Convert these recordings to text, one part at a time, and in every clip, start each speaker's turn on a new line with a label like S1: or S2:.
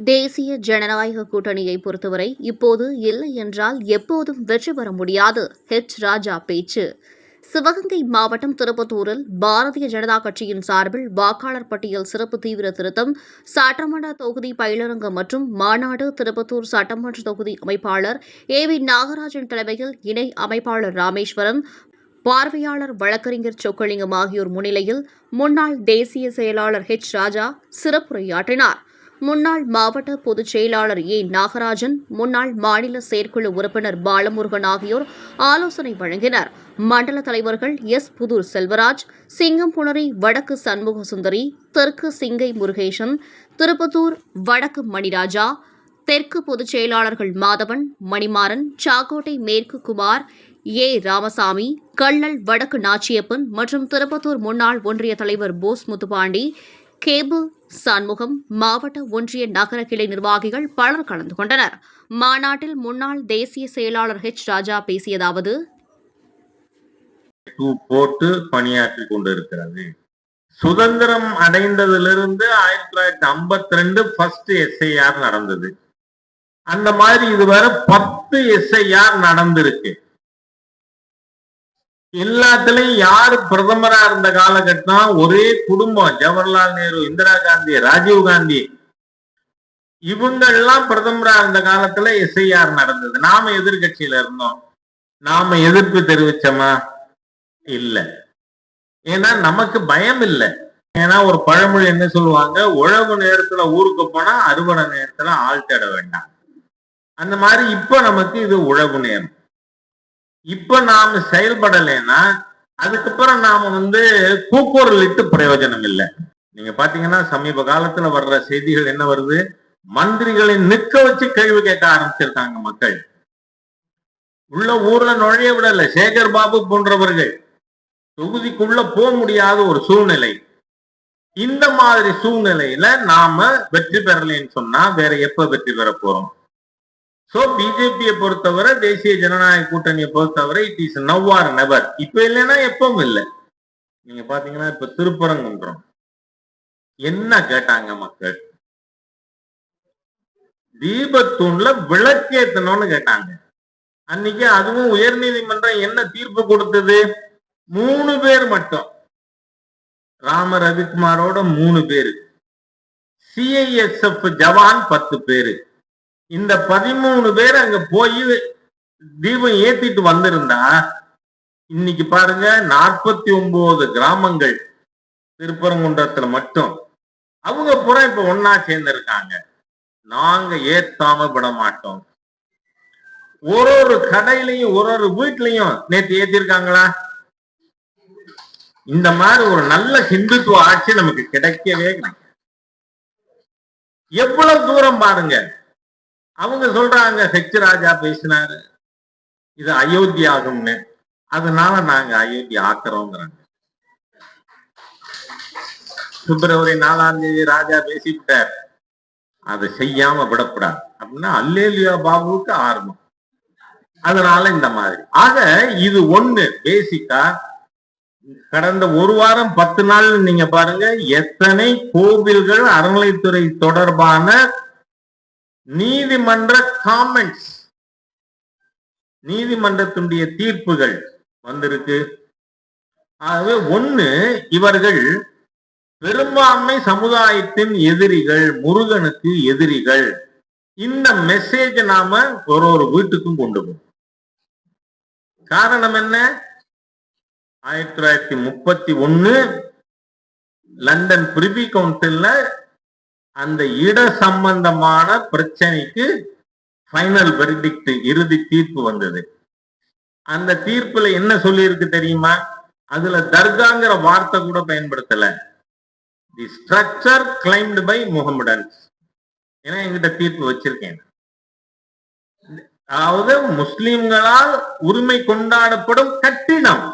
S1: தேசிய ஜனநாயக கூட்டணியை பொறுத்தவரை இப்போது இல்லை என்றால் எப்போதும் வெற்றி பெற முடியாது. ராஜா பேச்சு. சிவகங்கை மாவட்டம் திருப்பத்தூரில் பாரதிய ஜனதா கட்சியின் சார்பில் வாக்காளர் பட்டியல் சிறப்பு தீவிர திருத்தம், சட்டமன்ற தொகுதி பயிலரங்கம் மற்றும் மாநாடு திருப்பத்தூர் சட்டமன்ற தொகுதி அமைப்பாளர் வி நாகராஜன் தலைமையில் இணை அமைப்பாளர் ராமேஸ்வரம், பார்வையாளர் வழக்கறிஞர் சொக்கலிங்கம் ஆகியோர் முன்னிலையில் முன்னாள் தேசிய செயலாளர் ராஜா சிறப்புரையாற்றினார். முன்னாள் மாவட்ட பொதுச் செயலாளர் நாகராஜன், முன்னாள் மாநில செயற்குழு உறுப்பினர் பாலமுருகன் ஆகியோர் ஆலோசனை வழங்கினர். மண்டல தலைவர்கள் புதூர் செல்வராஜ், சிங்கம்புணரி வடக்கு சண்முக சுந்தரி, தெற்கு சிங்கை முருகேசன், திருப்பத்தூர் வடக்கு மணிராஜா, தெற்கு பொதுச் செயலாளர்கள் மாதவன், மணிமாறன், சாக்கோட்டை மேற்கு குமார், ராமசாமி, கள்ளல் வடக்கு நாச்சியப்பன் மற்றும் திருப்பத்தூர் முன்னாள் ஒன்றிய தலைவர் போஸ் முத்துப்பாண்டி, கேபிள் சண்முகம், மாவட்ட ஒன்றிய நகர கிளை நிர்வாகிகள் பலர் கலந்து கொண்டனர். மாநாட்டில் முன்னாள் தேசிய செயலாளர் ராஜா பேசியதாவது:
S2: போட்டு பணியாற்றி கொண்டிருக்கிறது. சுதந்திரம் அடைந்ததிலிருந்து 1952 ஃபர்ஸ்ட் எஸ்ஐஆர் நடந்தது. அந்த மாதிரி இதுவரை 10 எஸ்ஐஆர் நடந்திருக்கு. எல்லாத்துலயும் யாரு பிரதமரா இருந்த காலகட்டம் ஒரே குடும்பம், ஜவஹர்லால் நேரு, இந்திரா காந்தி, ராஜீவ் காந்தி, இவங்கெல்லாம் பிரதமரா இருந்த காலத்துல எஸ்ஐஆர் நடந்தது. நாம எதிர்கட்சியில இருந்தோம். நாம எதிர்ப்பு தெரிவிச்சோமா? இல்ல. ஏன்னா நமக்கு பயம் இல்லை. ஏன்னா ஒரு பழமொழி என்ன சொல்லுவாங்க, உழவு நேரத்துல ஊருக்கு போனா அறுவடை நேரத்துல ஆள் தேட வேண்டாம். அந்த மாதிரி இப்ப நமக்கு இது உழவு நேரம். இப்ப நாம செயல்படலைன்னா அதுக்கப்புறம் நாம கூக்குரல் இட்டு பிரயோஜனம் இல்லை. நீங்க பாத்தீங்கன்னா சமீப காலத்துல வர்ற செய்திகள் என்ன வருது, மந்திரிகளை நிற்க வச்சு கேள்வி கேட்க ஆரம்பிச்சிருக்காங்க மக்கள். உள்ள ஊர்ல நுழைய விடல. சேகர் பாபு போன்றவர்கள் தொகுதிக்குள்ள போக முடியாத ஒரு சூழ்நிலை. இந்த மாதிரி சூழ்நிலையில நாம வெற்றி பெறலைன்னு சொன்னா வேற எப்ப வெற்றி பெற போறோம்? சோ பிஜேபியை பொறுத்தவரை, தேசிய ஜனநாயக கூட்டணியை பொறுத்தவரை it is now are never. இப்ப இல்லைன்னா எப்பவும் இல்லை. நீங்க பாத்தீங்கன்னா இப்ப திருப்பரங்குன்றம் என்ன கேட்டாங்க மக்கள்? தீபத்தூண்ல விளக்கேத்தணும்னு கேட்டாங்க. அன்னைக்கு அதுவும் உயர் நீதிமன்றம் என்ன தீர்ப்பு கொடுத்தது? 3 பேர் மட்டும். ராம ரவிக்குமாரோட 3 பேரு, சிஐஎஸ்எஃப் ஜவான் 10 பேரு. இந்த 13 பேர் அங்க போய் தீபம் ஏத்திட்டு வந்திருந்தா இன்னைக்கு பாருங்க 49 கிராமங்கள் திருப்பரங்குன்றத்துல மட்டும் அவங்க புறம் இப்ப ஒன்னா சேர்ந்திருக்காங்க. நாங்க ஏத்தாம விட மாட்டோம். ஒரு கடையிலையும் ஒரு வீட்லயும் நேற்று ஏத்திருக்காங்களா? இந்த மாதிரி ஒரு நல்ல ஹிந்துத்துவ ஆட்சி நமக்கு கிடைக்கவே கிடையாது. எவ்வளவு தூரம் பாருங்க. அவங்க சொல்றாங்க ராஜா பேசினாரு, இது அயோத்தி ஆகும்னு. அதனால நாங்க அயோத்தி ஆக்குறோங்கிறாங்க. பிப்ரவரி 4ஆம் தேதி ராஜா பேசிவிட்டார், அதை செய்யாம விடப்படாது அப்படின்னா அல்லேலியா பாபுவுக்கு ஆர்வம். அதனால இந்த மாதிரி. ஆக இது ஒண்ணு பேசிக்கா. கடந்த ஒரு வாரம் 10 நாள் நீங்க பாருங்க எத்தனை கோவில்கள் அறநிலைத்துறை தொடர்பான நீதிமன்ற காமெண்ட்ஸ், நீதிமன்றத்தினுடைய தீர்ப்புகள் வந்திருக்கு. ஆகவே ஒண்ணு, இவர்கள் பெரும்பான்மை சமுதாயத்தின் எதிரிகள், முருகனுக்கு எதிரிகள். இந்த மெசேஜ் நாம ஒரு வீட்டுக்கும் கொண்டு போகும். காரணம் என்ன? 1931 லண்டன் பிரிவி கவுன்சில்ல அந்த இட சம்பந்தமான பிரச்சனைக்கு ஃபைனல் வெர்டிக்ட், இறுதி தீர்ப்பு வந்தது. அந்த தீர்ப்புல என்ன சொல்லி இருக்கு தெரியுமா? அதுல தர்காங்கிற வார்த்தை கூட பயன்படுத்தல. The structure claimed by Mohammedans. ஏன்னா என்கிட்ட தீர்ப்பு வச்சிருக்கேன். அதாவது முஸ்லிம்களால் உரிமை கொண்டாடப்படும் கட்டிடம்.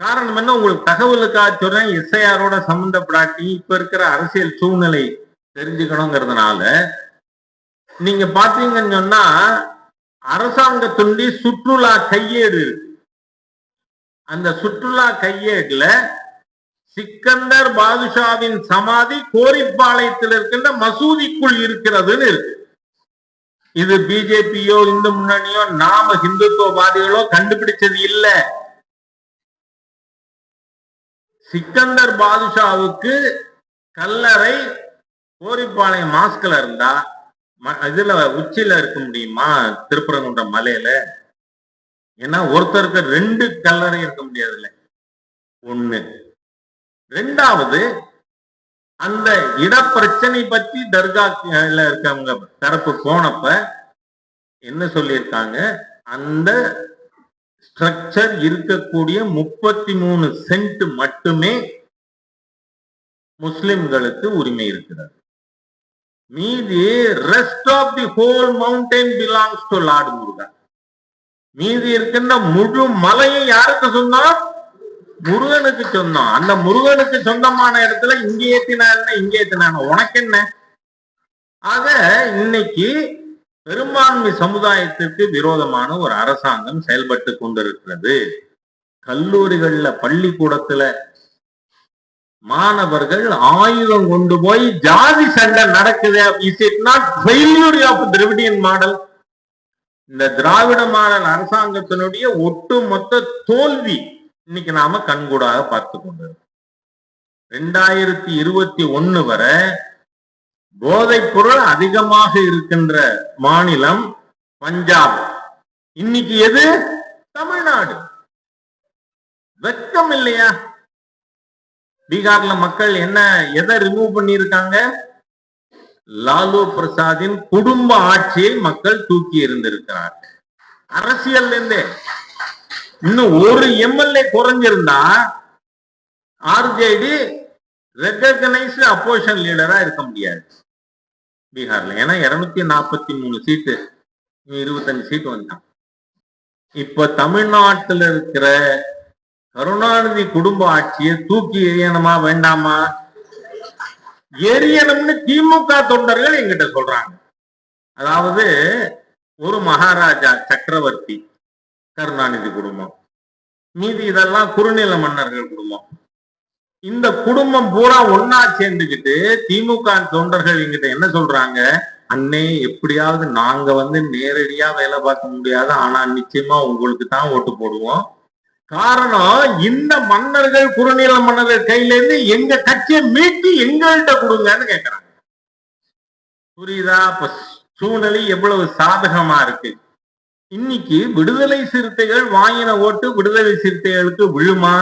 S2: காரணம் என்ன? உங்களுக்கு தகவலுக்காக சொல்றேன். எஸ்ஐஆரோட சம்பந்தப்படாட்டி இப்ப இருக்கிற அரசியல் சூழ்நிலை தெரிஞ்சுக்கணுங்கிறதுனால நீங்க பாத்தீங்கன்னு சொன்னா அரசாங்கத்துடைய சுற்றுலா கையேடு இருக்கு. அந்த சுற்றுலா கையேடுல சிக்கந்தர் பாதுஷாவின் சமாதி கோரிப்பாளையத்தில் இருக்கின்ற மசூதிக்குள் இருக்கிறதுன்னு இருக்கு. இது பிஜேபியோ இந்து முன்னணியோ நாம ஹிந்துத்துவவாதிகளோ கண்டுபிடிச்சது இல்ல. சிக்கந்தர் பாதுஷாவுக்கு கல்லறை கோரிப்பாளையம் மாஸ்க்ல இருந்தா இதுல உச்சியில இருக்க முடியுமா? திருப்பரங்குன்றம் மலையில. ஏன்னா ஒருத்தருக்கு 2 கல்லறை இருக்க முடியாதுல்ல. ஒண்ணு. ரெண்டாவது, அந்த இடப்பிரச்சனை பத்தி தர்கால இருக்கவங்க தரப்பு போனப்ப என்ன சொல்லியிருக்காங்க, அந்த ஸ்ட்ரக்சர் இருக்கக்கூடிய 33 சென்ட் மட்டுமே முஸ்லிம்களுக்கு உரிமை இருக்கிறது. மீதி rest of the whole mountain belongs to lord Murugan. மீதி இருக்கின்ற முழு மலையும் யாருக்கு சொந்தம்? முருகனுக்கு சொந்தம். அந்த முருகனுக்கு சொந்தமான இடத்துல இங்க ஏத்தினாருன்னா இங்க ஏத்தினாங்க, உனக்கு என்ன? ஆக இன்னைக்கு பெரும்பான்மை சமுதாயத்திற்கு விரோதமான ஒரு அரசாங்கம் செயல்பட்டு கொண்டிருக்கிறது. கல்லூரிகள்ல பள்ளிக்கூடத்துல மாணவர்கள் ஆயுதம் கொண்டு போய் ஜாதி சண்டை நடக்குது. Is it not failure of Dravidian model? இந்த திராவிட மாடல் அரசாங்கத்தினுடைய ஒட்டுமொத்த தோல்வி இன்னைக்கு நாம கண்கூடாக பார்த்து கொண்டிருக்கோம். 2021 வரை போதைப் பொருள் அதிகமாக இருக்கின்ற மாநிலம் பஞ்சாப். இன்னைக்கு எது? தமிழ்நாடு. வெட்கம் இல்லையா? பீகார்ல மக்கள் என்ன எதை ரிமூவ் பண்ணியிருக்காங்க? லாலு பிரசாத்தின் குடும்ப ஆட்சியை மக்கள் தூக்கி இருந்திருக்கிறார். அரசியல் இருந்தே இன்னும் ஒரு எம்எல்ஏ குறைஞ்சிருந்தா ஆர்ஜேடி ரெகக்னைஸ்டு அப்போசிஷன் லீடரா இருக்க முடியாது பீகார்ல. ஏன்னா 243 சீட்டு, 25 சீட்டு வந்தான். இப்ப தமிழ்நாட்டில் இருக்கிற கருணாநிதி குடும்ப ஆட்சியை தூக்கி எறியணுமா வேண்டாமா? எரியணும்னு திமுக தொண்டர்கள் எங்கிட்ட சொல்றாங்க. அதாவது ஒரு மகாராஜா சக்கரவர்த்தி கருணாநிதி குடும்பம், மீதி இதெல்லாம் குறுநில மன்னர்கள் குடும்பம். இந்த குடும்பம் பூரா ஒன்னா சேர்ந்துக்கிட்டு திமுக தொண்டர்கள் எங்கிட்ட என்ன சொல்றாங்க, அண்ணே எப்படியாவது நாங்க நேரடியா வேலை பார்க்க முடியாது, ஆனா நிச்சயமா உங்களுக்கு தான் ஓட்டு போடுவோம். காரணம், இந்த மன்னர்கள் குறுநில மன்னர்கள் கையில இருந்து எங்க கட்சியை மீட்டி எங்கள்கிட்ட கொடுங்கன்னு கேட்கிறாங்க. புரியுதா? இப்ப சூழ்நிலை எவ்வளவு சாதகமா இருக்கு. இன்னைக்கு விடுதலை சிறுத்தைகள் வாங்கின ஓட்டு விடுதலை சிறுத்தைகளுக்கு விழுமா?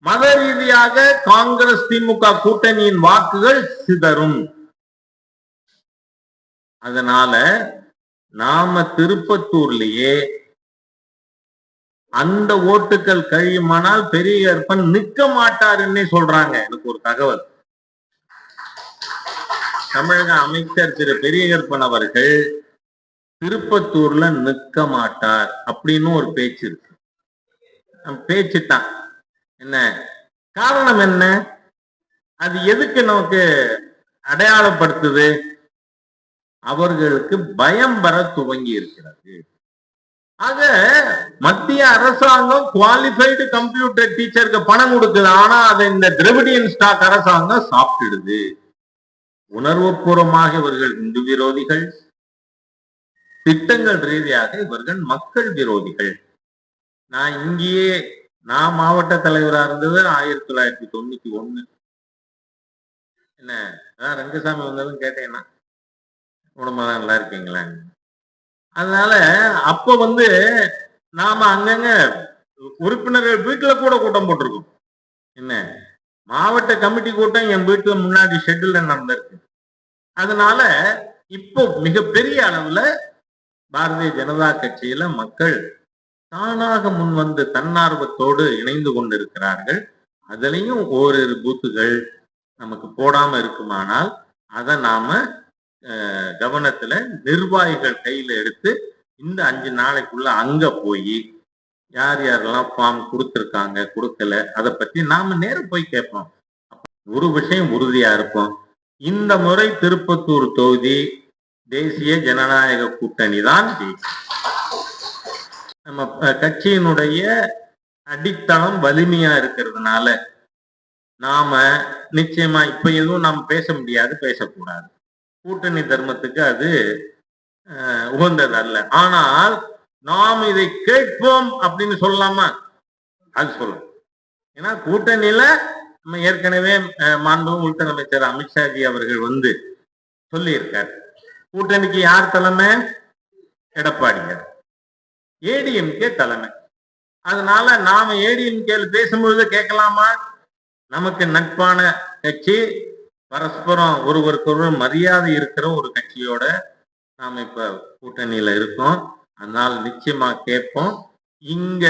S2: மத ரீதியாக காங்கிரஸ் திமுக கூட்டணியின் வாக்குகள் சிதறும். அதனால நாம திருப்பத்தூர்லயே அந்த ஓட்டுக்கள் கழியுமானால் பெரியகற்பன் நிற்க மாட்டாருன்னே சொல்றாங்க. எனக்கு ஒரு தகவல், தமிழக அமைச்சர் திரு பெரியகற்பன் அவர்கள் திருப்பத்தூர்ல நிற்க மாட்டார் அப்படின்னு ஒரு பேச்சு இருக்கு. பேச்சுத்தான். என்ன காரணம்? என்ன அது எதுக்கு நமக்கு அடையாளப்படுத்துது? அவர்களுக்கு பயம் வர துவங்கி இருக்கிறது. ஆக மத்திய அரசாங்கம் குவாலிஃபைடு கம்ப்யூட்டர் டீச்சருக்கு பணம் கொடுக்குது, ஆனா அதை இந்த திராவிடியன் ஸ்டாக் அரசாங்கம் சாப்பிட்டுடுது. உணர்வுபூர்வமாக இவர்கள் இந்து விரோதிகள், திட்டங்கள் ரீதியாக இவர்கள் மக்கள் விரோதிகள். நான் மாவட்ட தலைவராக இருந்தது 1991. என்ன ரங்கசாமி வந்ததும் கேட்டேன்னா உடம்பெல்லாம் நல்லா இருக்கீங்களா? அதனால அப்ப நாம அங்கங்க உறுப்பினர்கள் வீட்டுல கூட கூட்டம் போட்டிருக்கோம். என்ன மாவட்ட கமிட்டி கூட்டம் என் வீட்டுல முன்னாடி ஷெட்யூல்ல நடந்திருக்கு. அதனால இப்போ மிகப்பெரிய அளவுல பாரதிய ஜனதா கட்சியில மக்கள் தானாக முன்வந்து தன்னார்வத்தோடு இணைந்து கொண்டிருக்கிறார்கள். அதுலயும் ஓரிரு பூத்துகள் நமக்கு போடாம இருக்குமானால் அதை நாம கவனத்துல நிர்வாகிகள் கையில எடுத்து இந்த 5 நாளைக்குள்ள அங்க போய் யார் யாரெல்லாம் ஃபார்ம் கொடுத்துருக்காங்க கொடுக்கல அதை பத்தி நாம நேரம் போய் கேட்போம். ஒரு விஷயம் உறுதியா இருக்கும், இந்த முறை திருப்பத்தூர் தொகுதி தேசிய ஜனநாயக கூட்டணி தான் நம்ம கட்சியினுடைய அடித்தளம் வலிமையா இருக்கிறதுனால நாம நிச்சயமா இப்ப எதுவும் நாம் பேச முடியாது, பேசக்கூடாது. கூட்டணி தர்மத்துக்கு அது உகந்தது அல்ல. ஆனால் நாம் இதை கேட்போம் அப்படின்னு சொல்லலாமா? அது சொல்லலாம். ஏன்னா கூட்டணியில நம்ம ஏற்கனவே மாண்பு உள்துறை அமைச்சர் அமித்ஷாஜி அவர்கள் வந்து சொல்லி இருக்காரு, கூட்டணிக்கு யார் தலைமை? எடப்பாடியார், ஏடிஎம்கே தலைமை. அதனால நாம ஏடிஎம்கே பேசும்பொழுது கேட்கலாமா? நமக்கு நட்பான கட்சி, பரஸ்பரம் ஒருவருக்கொருவர் மரியாதை இருக்கிற ஒரு கட்சியோட நாம இப்ப கூட்டணியில இருக்கோம். அதனால நிச்சயமா கேட்போம். இங்க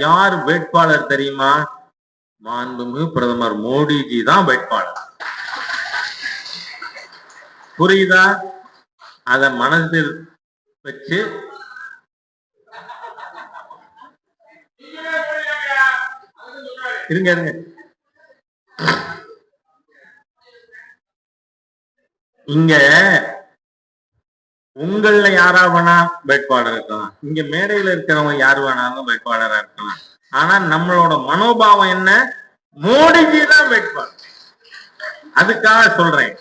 S2: யார் வேட்பாளர் தெரியுமா? மாண்புமிகு பிரதமர் மோடிஜி தான் வேட்பாளர். புரியுதா? அத மனதில் வச்சு இருங்க இருங்க. இங்க உங்கள யாரா வேணா வேட்பாளர் இருக்கலாம், இங்க மேடையில இருக்கிறவங்க யாரு வேணாலும் வேட்பாளரா இருக்கலாம். ஆனா நம்மளோட மனோபாவம் என்ன? மோடிஜி தான் வேட்பாளர். அதுக்காக சொல்றேன்.